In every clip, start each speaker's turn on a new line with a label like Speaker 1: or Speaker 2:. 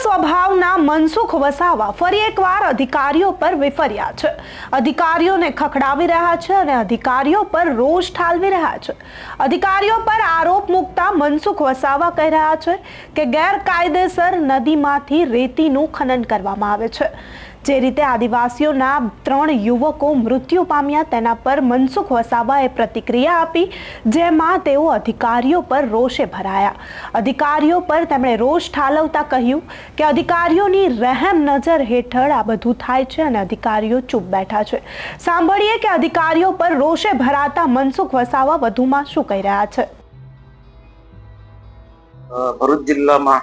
Speaker 1: સ્વભાવના મનસુખ વસાવા ફરી એકવાર અધિકારીઓ પર વિફર્યા છે। અધિકારીઓને ખખડાવી રહ્યા છે અને અધિકારીઓ પર રોષ ઠાલવી રહ્યા છે। અધિકારીઓ પર આરોપ મૂકતા મનસુખ વસાવા કહી રહ્યા છે કે ગેરકાયદેસર નદીમાંથી રેતીનું ખનન કરવામાં આવે છે। જે રીતે આદિવાસીઓના 3 યુવકો મૃત્યુ પામ્યા તેના પર મનસુખ વસાવાએ પ્રતિક્રિયા આપી, જેમાં તેઓ અધિકારીઓ પર રોષે ભરાયા। અધિકારીઓ પર તેમણે રોષ ઠાલવતા કહ્યું કે અધિકારીઓની રહેમ નજર હેઠળ આ બધું થાય છે અને અધિકારીઓ ચૂપ બેઠા છે। સાંભળીએ કે અધિકારીઓ પર રોષે ભરાતા મનસુખ વસાવા વધુમાં શું કહી રહ્યા છે।
Speaker 2: ભરૂચ જિલ્લામાં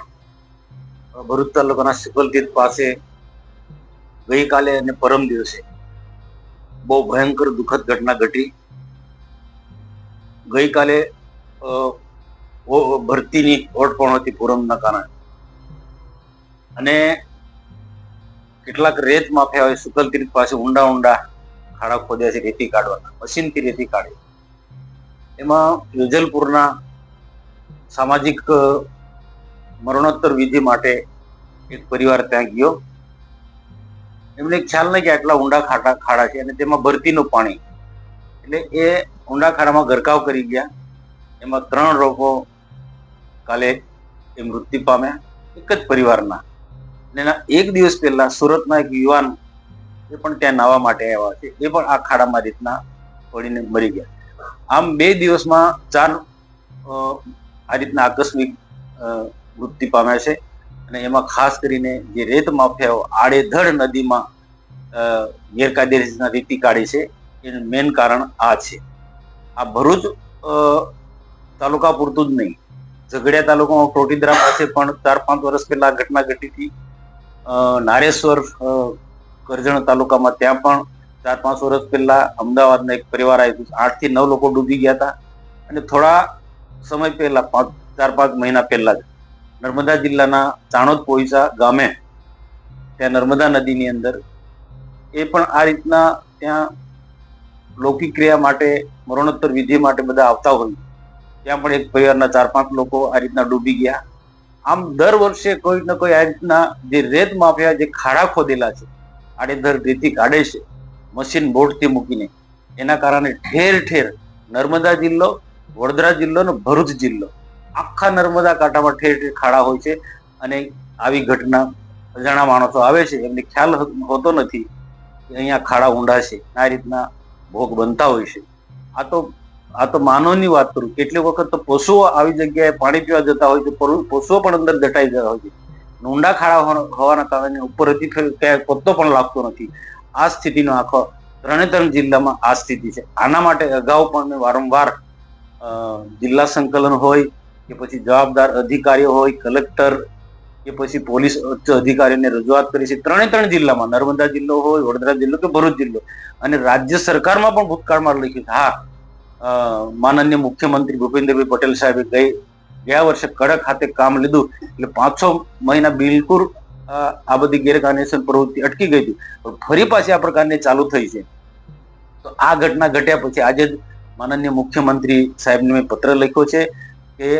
Speaker 2: ભરૂચ તાલુકાના સિકલતીર્થ પાસે ગઈકાલે અને પરમ દિવસે બહુ ભયંકર દુઃખદ ઘટના ઘટી। ગઈકાલે ભરતીની ઓટ પણ હતી પૂરમના કારણે, અને કેટલાક રેત માફિયાઓએ સિકલતીર્થ પાસે ઊંડા ઊંડા ખાડા ખોદ્યા છે રેતી કાઢવાના, મશીનથી રેતી કાઢી। એમાં વેજલપુરના સામાજિક મરણોત્તર વિધિ માટે એક પરિવાર ત્યાં ગયો। એમને ખ્યાલ નહીં કે આટલા ઊંડા ખાડા છે અને તેમાં ભરતીનું પાણી, એટલે એ ઊંડા ખાડામાં ગરકાવ કરી ગયા। એમાં 3 લોકો કાલે એ મૃત્યુ પામ્યા, એક જ પરિવારના। અને એના એક દિવસ પહેલા સુરતના એક યુવાન એ પણ ત્યાં નાહવા માટે આવ્યા છે, એ પણ આ ખાડામાં રીતના પડીને મરી ગયા। આમ 2 દિવસમાં 4 આ રીતના આકસ્મિક મૃત્યુ પામ્યા છે। અને એમાં ખાસ કરીને જે રેત માફિયાઓ આડેધડ નદીમાં ગેરકાયદેસર રેતી કાઢી છે એનું મેઇન કારણ આ છે। આ ભરૂચ તાલુકા પૂરતું જ નહીં, ઝઘડિયા તાલુકામાં ટોટીદરા પાસે પણ 4-5 વર્ષ પહેલા ઘટના ઘટી હતી। નારેશ્વર કરજણ તાલુકામાં ત્યાં પણ 4-5 વર્ષ પહેલા અમદાવાદના એક પરિવાર આવ્યું, 8 થી 9 લોકો ડૂબી ગયા હતા। અને થોડા સમય પહેલા 4-5 મહિના પહેલા જ નર્મદા જિલ્લાના ચાણોદ પોઈસા ગામે ત્યાં નર્મદા નદીની અંદર એ પણ આ રીતના ત્યાં લૌકિક ક્રિયા માટે, મરણોત્તર વિધિ માટે બધા આવતા હોય, ત્યાં પણ એક પરિવારના 4-5 લોકો આ રીતના ડૂબી ગયા। આમ દર વર્ષે કોઈ ને કોઈ આ રીતના જે રેત માફિયા જે ખાડા ખોદેલા છે, આડેધડ રેતી કાઢે છે મશીન બોટથી મૂકીને, એના કારણે ઠેર ઠેર નર્મદા જિલ્લો, વડોદરા જિલ્લો અને ભરૂચ જિલ્લો, આખા નર્મદા કાંઠામાં ઠેર ઠેર ખાડા હોય છે। અને આવી ઘટના અજાણા માણસો આવે છે, એમને ખ્યાલ હોતો નથી કે અહીંયા ખાડા ઊંડા છે, આ રીતના ભોગ બનતા હોય છે। આ તો માનવની વાત કરું, કેટલીક વખત તો પશુઓ આવી જગ્યાએ પાણી પીવા જતા હોય તો પશુઓ પણ અંદર દટાઈ જતા હોય છે। ઊંડા ખાડા હોવાના કારણે ઉપરથી ક્યાંય પત્તો પણ લાગતો નથી। આ સ્થિતિનો આખો 3 જિલ્લામાં આ સ્થિતિ છે। આના માટે અગાઉ પણ મેં વારંવાર જિલ્લા સંકલન હોય કે પછી જવાબદાર અધિકારીઓ હોય, કલેક્ટર કે પછી પોલીસ ઉચ્ચ અધિકારીને રજૂઆત કરી છે। 3 જિલ્લામાં, નર્મદા જિલ્લો હોય, વડોદરા જિલ્લો કે ભરૂચ જિલ્લો, અને રાજ્ય સરકારમાં પણ ભૂતકાળમાં લખ્યું છે। માનનીય મુખ્યમંત્રી ભૂપેન્દ્રભાઈ પટેલ સાહેબે ગયા વર્ષે કડક હાથે કામ લીધું, એટલે 5-6 મહિના બિલકુલ આ બધી ગેરકાયદેસર પ્રવૃત્તિ અટકી ગઈ હતી, પણ ફરી પાછી આ પ્રકારની ચાલુ થઈ છે। તો આ ઘટના ઘટ્યા પછી આજે જ માનનીય મુખ્યમંત્રી સાહેબને મેં પત્ર લખ્યો છે કે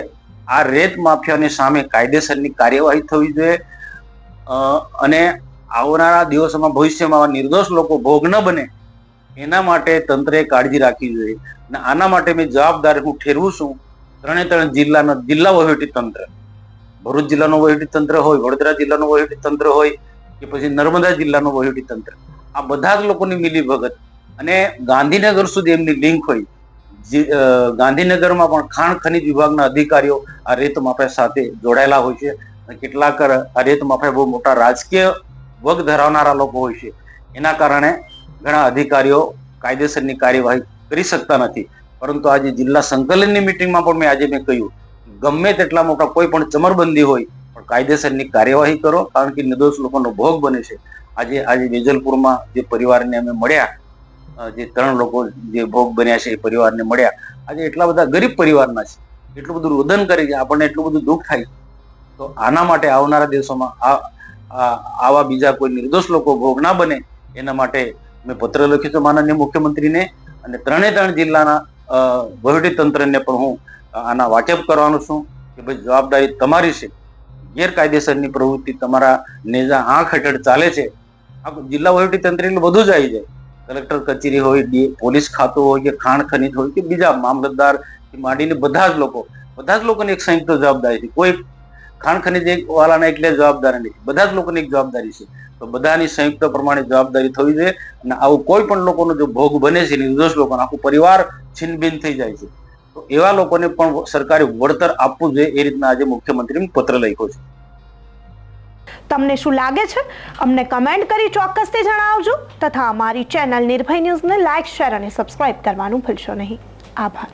Speaker 2: આ રેત માફિયાની સામે કાયદેસરની કાર્યવાહી થવી જોઈએ, અને આવનારા દિવસોમાં ભવિષ્યમાં નિર્દોષ લોકો ભોગ ન બને એના માટે તંત્રએ કાળજી રાખવી જોઈએ। અને આના માટે મેં જવાબદાર હું ઠેરવું છું 3 જિલ્લાના જિલ્લા વહીવટી તંત્ર, ભરૂચ જિલ્લાનું વહીવટી તંત્ર હોય, વડોદરા જિલ્લાનું વહીવટી તંત્ર હોય કે પછી નર્મદા જિલ્લાનું વહીવટી તંત્ર, આ બધા જ લોકોની મિલીભગત અને ગાંધીનગર સુધી એમની લિંક હોય। ગાંધીનગરમાં પણ ખાણ ખનીજ વિભાગના અધિકારીઓ આ રેત માફિયા સાથે જોડાયેલા હોય છે, અને કેટલાક આ રેત માફિયા બહુ મોટા રાજકીય વગ ધરાવનારા લોકો હોય છે। એના કારણે ઘણા અધિકારીઓ કાયદેસરની કાર્યવાહી કરી શકતા નથી। પરંતુ આજે જિલ્લા સંકલનની મિટિંગમાં પણ મેં કહ્યું, ગમે તેટલા મોટા કોઈ પણ ચમરબંધી હોય પણ કાયદેસરની કાર્યવાહી કરો, કારણ કે નિર્દોષ લોકોનો ભોગ બને છે। આજે વેજલપુરમાં જે પરિવારને અમે મળ્યા, જે 3 લોકો જે ભોગ બન્યા છે એ પરિવારને મળ્યા, આજે એટલા બધા ગરીબ પરિવારના છે, એટલું બધું રોદન કરી છે, આપણને એટલું બધું દુઃખ થાય। તો આના માટે આવનારા દિવસોમાં આવા બીજા કોઈ નિર્દોષ લોકો ભોગ ના બને એના માટે મેં પત્ર લખ્યું છે માનનીય મુખ્યમંત્રીને, અને 3 જિલ્લાના વહીવટી તંત્રને પણ હું આના વાકેફ કરવાનો છું કે ભાઈ જવાબદારી તમારી છે। ગેરકાયદેસરની પ્રવૃત્તિ તમારા નેજા આંખ હેઠળ ચાલે છે, આ જિલ્લા વહીવટી તંત્ર એટલે બધું જ આવી જાય. કલેક્ટર કચેરી હોય, પોલીસ ખાતું હોય કે ખાણ ખનીજ હોય કે બીજા મામલતદાર થી માંડીને બધા જ લોકોની એક સંયુક્ત જવાબદારી છે. કોઈ ખાણ ખનીજ વાળાના એટલે જવાબદારી નથી, બધા જ લોકોની એક જવાબદારી છે. તો બધાની સંયુક્ત પ્રમાણે જવાબદારી થવી જોઈએ. અને આવું કોઈ પણ લોકોનો જો ભોગ બને છે, નિર્દોષ લોકોનો આખું પરિવાર છિન્નભિન્ન થઈ જાય છે, તો એવા લોકોને પણ સરકારે વળતર આપવું જોઈએ. એ રીતના આજે મુખ્યમંત્રીને પત્ર લખ્યો છે.
Speaker 1: તમને શું લાગે છે? અમને કમેન્ટ કરી ચોક્કસથી જણાવજો તથા અમારી ચેનલ નિર્ભય ન્યૂઝને લાઇક, શેર અને સબસ્ક્રાઇબ કરવાનું ભૂલશો નહીં. આભાર.